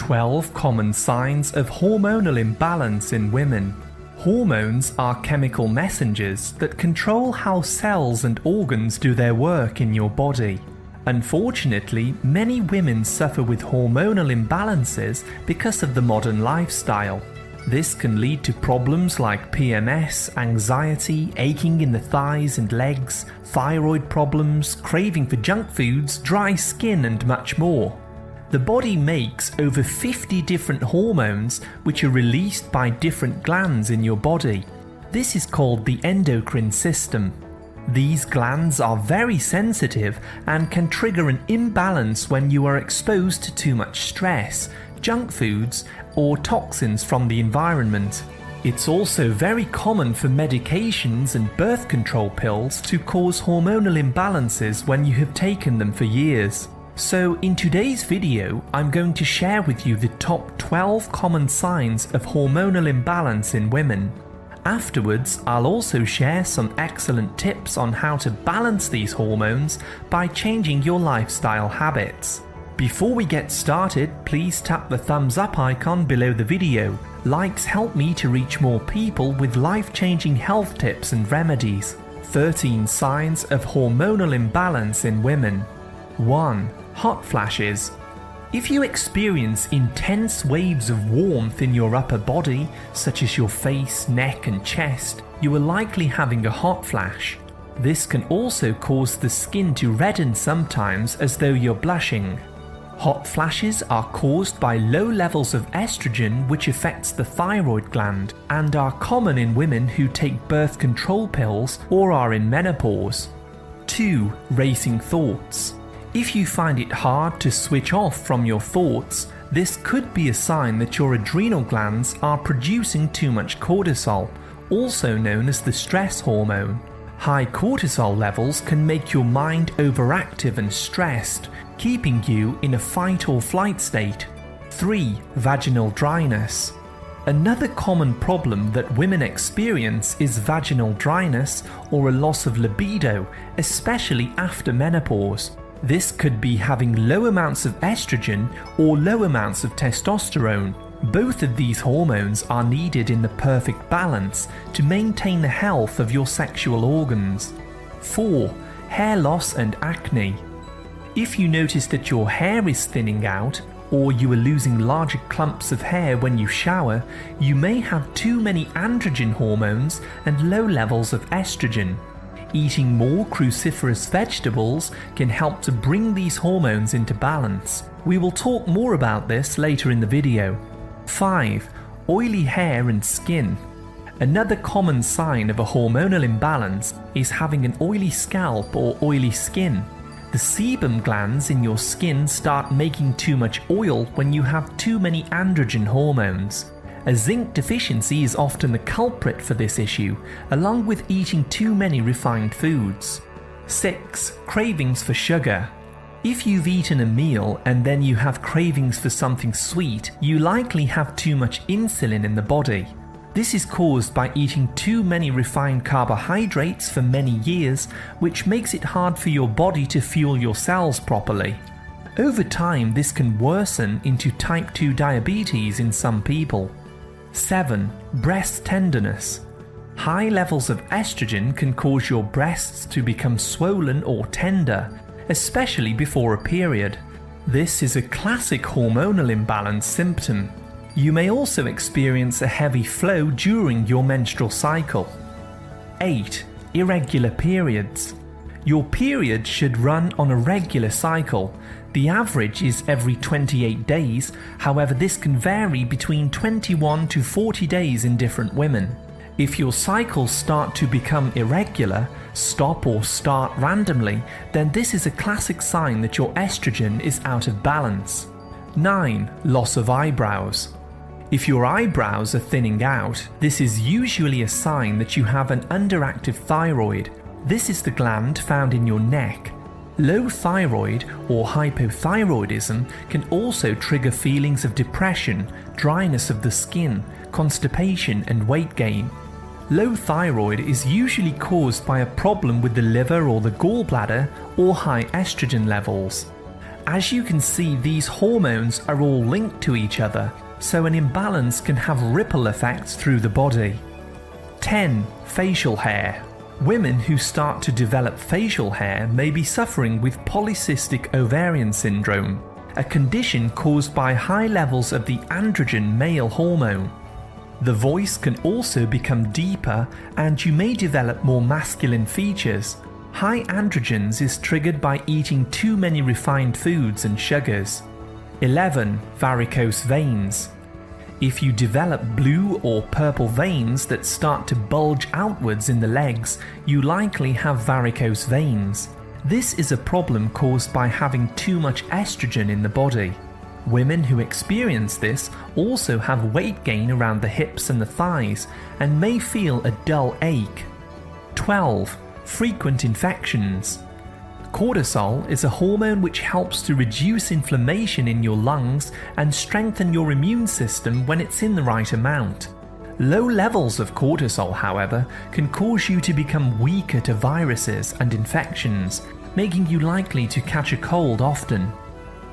12 common signs of hormonal imbalance in women. Hormones are chemical messengers that control how cells and organs do their work in your body. Unfortunately, many women suffer with hormonal imbalances because of the modern lifestyle. This can lead to problems like PMS, anxiety, aching in the thighs and legs, thyroid problems, craving for junk foods, dry skin, and much more. The body makes over 50 different hormones which are released by different glands in your body. This is called the endocrine system. These glands are very sensitive and can trigger an imbalance when you are exposed to too much stress, junk foods, or toxins from the environment. It's also very common for medications and birth control pills to cause hormonal imbalances when you have taken them for years. So in today's video, I'm going to share with you the top 12 common signs of hormonal imbalance in women. Afterwards, I'll also share some excellent tips on how to balance these hormones by changing your lifestyle habits. Before we get started, please tap the thumbs up icon below the video. Likes help me to reach more people with life-changing health tips and remedies. 13 signs of hormonal imbalance in women. 1. Hot flashes. If you experience intense waves of warmth in your upper body, such as your face, neck, and chest, you are likely having a hot flash. This can also cause the skin to redden sometimes as though you're blushing. Hot flashes are caused by low levels of estrogen, which affects the thyroid gland, and are common in women who take birth control pills or are in menopause. 2. Racing thoughts. If you find it hard to switch off from your thoughts, this could be a sign that your adrenal glands are producing too much cortisol, also known as the stress hormone. High cortisol levels can make your mind overactive and stressed, keeping you in a fight or flight state. 3. Vaginal dryness. Another common problem that women experience is vaginal dryness or a loss of libido, especially after menopause. This could be having low amounts of estrogen or low amounts of testosterone. Both of these hormones are needed in the perfect balance to maintain the health of your sexual organs. 4. Hair loss and acne. If you notice that your hair is thinning out, or you are losing larger clumps of hair when you shower, you may have too many androgen hormones and low levels of estrogen. Eating more cruciferous vegetables can help to bring these hormones into balance. We will talk more about this later in the video. 5. Oily hair and skin. Another common sign of a hormonal imbalance is having an oily scalp or oily skin. The sebum glands in your skin start making too much oil when you have too many androgen hormones. A zinc deficiency is often the culprit for this issue, along with eating too many refined foods. 6. Cravings for sugar. If you've eaten a meal and then you have cravings for something sweet, you likely have too much insulin in the body. This is caused by eating too many refined carbohydrates for many years, which makes it hard for your body to fuel your cells properly. Over time, this can worsen into type 2 diabetes in some people. 7. Breast tenderness. High levels of estrogen can cause your breasts to become swollen or tender, especially before a period. This is a classic hormonal imbalance symptom. You may also experience a heavy flow during your menstrual cycle. 8. Irregular periods. Your period should run on a regular cycle. The average is every 28 days, however this can vary between 21 to 40 days in different women. If your cycles start to become irregular, stop or start randomly, then this is a classic sign that your estrogen is out of balance. 9. Loss of eyebrows. If your eyebrows are thinning out, this is usually a sign that you have an underactive thyroid. This is the gland found in your neck. Low thyroid or hypothyroidism can also trigger feelings of depression, dryness of the skin, constipation, and weight gain. Low thyroid is usually caused by a problem with the liver or the gallbladder or high estrogen levels. As you can see, these hormones are all linked to each other, so an imbalance can have ripple effects through the body. 10. Facial hair. Women who start to develop facial hair may be suffering with polycystic ovarian syndrome, a condition caused by high levels of the androgen male hormone. The voice can also become deeper and you may develop more masculine features. High androgens is triggered by eating too many refined foods and sugars. 11. Varicose veins. If you develop blue or purple veins that start to bulge outwards in the legs, you likely have varicose veins. This is a problem caused by having too much estrogen in the body. Women who experience this also have weight gain around the hips and the thighs and may feel a dull ache. 12. Frequent infections. Cortisol is a hormone which helps to reduce inflammation in your lungs and strengthen your immune system when it's in the right amount. Low levels of cortisol, however, can cause you to become weaker to viruses and infections, making you likely to catch a cold often.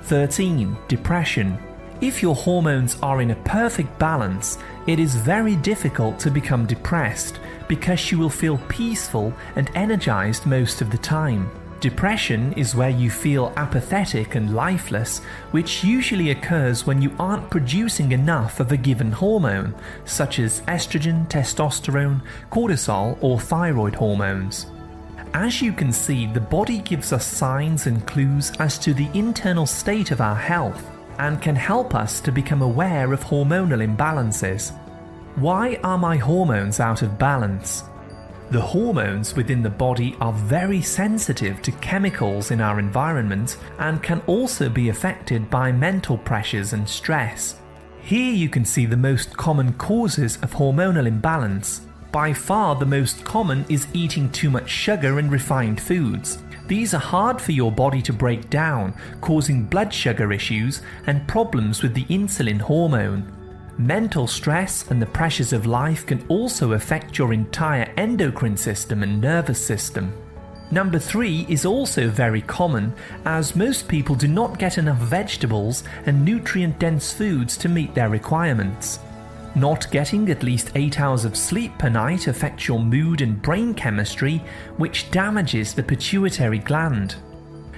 13. Depression. If your hormones are in a perfect balance, it is very difficult to become depressed because you will feel peaceful and energized most of the time. Depression is where you feel apathetic and lifeless, which usually occurs when you aren't producing enough of a given hormone, such as estrogen, testosterone, cortisol, or thyroid hormones. As you can see, the body gives us signs and clues as to the internal state of our health and can help us to become aware of hormonal imbalances. Why are my hormones out of balance? The hormones within the body are very sensitive to chemicals in our environment and can also be affected by mental pressures and stress. Here you can see the most common causes of hormonal imbalance. By far the most common is eating too much sugar and refined foods. These are hard for your body to break down, causing blood sugar issues and problems with the insulin hormone. Mental stress and the pressures of life can also affect your entire endocrine system and nervous system. Number 3 is also very common, as most people do not get enough vegetables and nutrient-dense foods to meet their requirements. Not getting at least 8 hours of sleep per night affects your mood and brain chemistry, which damages the pituitary gland.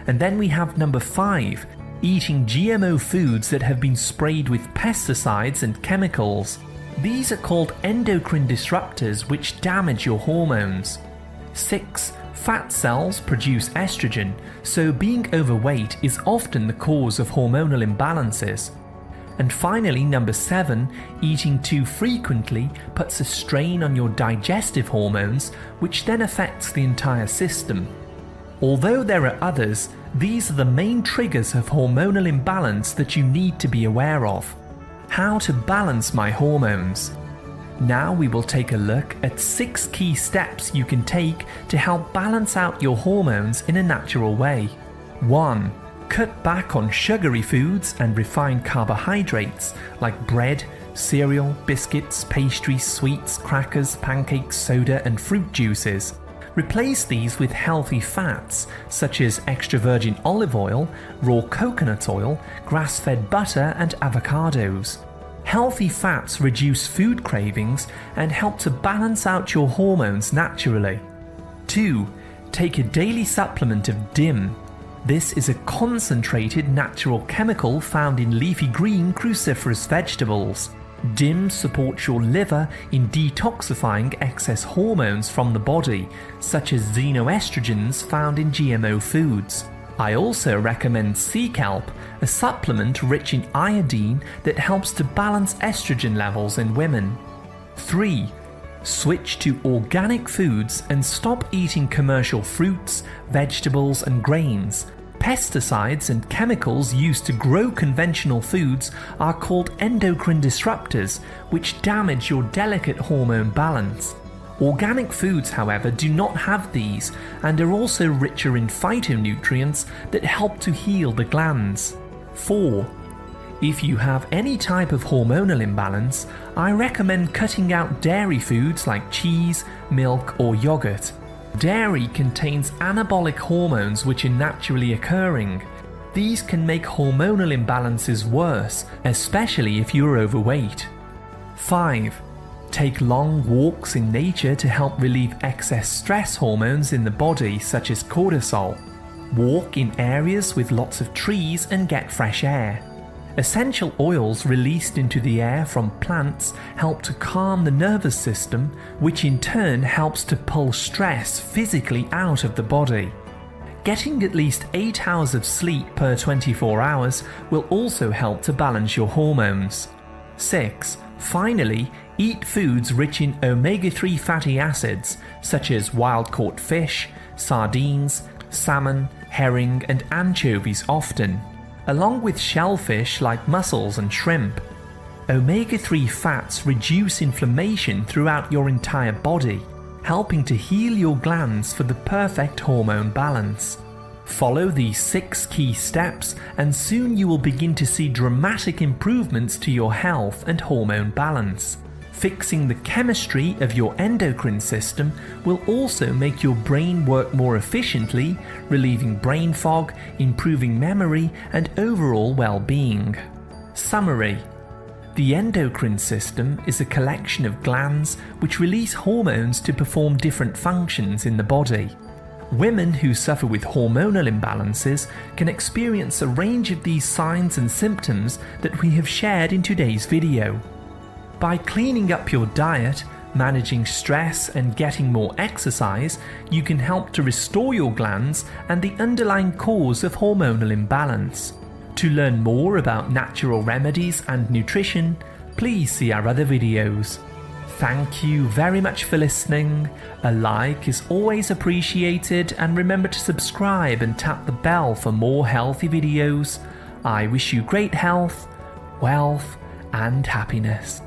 And then we have number 5, eating GMO foods that have been sprayed with pesticides and chemicals. These are called endocrine disruptors which damage your hormones. 6. Fat cells produce estrogen, so being overweight is often the cause of hormonal imbalances. And finally, number 7, eating too frequently puts a strain on your digestive hormones, which then affects the entire system. Although there are others, these are the main triggers of hormonal imbalance that you need to be aware of. How to balance my hormones. Now we will take a look at 6 key steps you can take to help balance out your hormones in a natural way. 1. Cut back on sugary foods and refined carbohydrates like bread, cereal, biscuits, pastries, sweets, crackers, pancakes, soda, and fruit juices. Replace these with healthy fats such as extra virgin olive oil, raw coconut oil, grass-fed butter, and avocados. Healthy fats reduce food cravings and help to balance out your hormones naturally. 2. Take a daily supplement of DIM. This is a concentrated natural chemical found in leafy green cruciferous vegetables. DIM supports your liver in detoxifying excess hormones from the body, such as xenoestrogens found in GMO foods. I also recommend sea kelp, a supplement rich in iodine that helps to balance estrogen levels in women. 3. Switch to organic foods and stop eating commercial fruits, vegetables, and grains. Pesticides and chemicals used to grow conventional foods are called endocrine disruptors, which damage your delicate hormone balance. Organic foods, however, do not have these and are also richer in phytonutrients that help to heal the glands. 4. If you have any type of hormonal imbalance, I recommend cutting out dairy foods like cheese, milk, or yogurt. Dairy contains anabolic hormones which are naturally occurring. These can make hormonal imbalances worse, especially if you're overweight. 5. Take long walks in nature to help relieve excess stress hormones in the body, such as cortisol. Walk in areas with lots of trees and get fresh air. Essential oils released into the air from plants help to calm the nervous system, which in turn helps to pull stress physically out of the body. Getting at least 8 hours of sleep per 24 hours will also help to balance your hormones. 6. Finally, eat foods rich in omega-3 fatty acids such as wild-caught fish, sardines, salmon, herring and anchovies often, along with shellfish like mussels and shrimp. Omega-3 fats reduce inflammation throughout your entire body, helping to heal your glands for the perfect hormone balance. Follow these 6 key steps and soon you will begin to see dramatic improvements to your health and hormone balance. Fixing the chemistry of your endocrine system will also make your brain work more efficiently, relieving brain fog, improving memory, and overall well-being. Summary: the endocrine system is a collection of glands which release hormones to perform different functions in the body. Women who suffer with hormonal imbalances can experience a range of these signs and symptoms that we have shared in today's video. By cleaning up your diet, managing stress and getting more exercise, you can help to restore your glands and the underlying cause of hormonal imbalance. To learn more about natural remedies and nutrition, please see our other videos. Thank you very much for listening. A like is always appreciated, and remember to subscribe and tap the bell for more healthy videos. I wish you great health, wealth and happiness.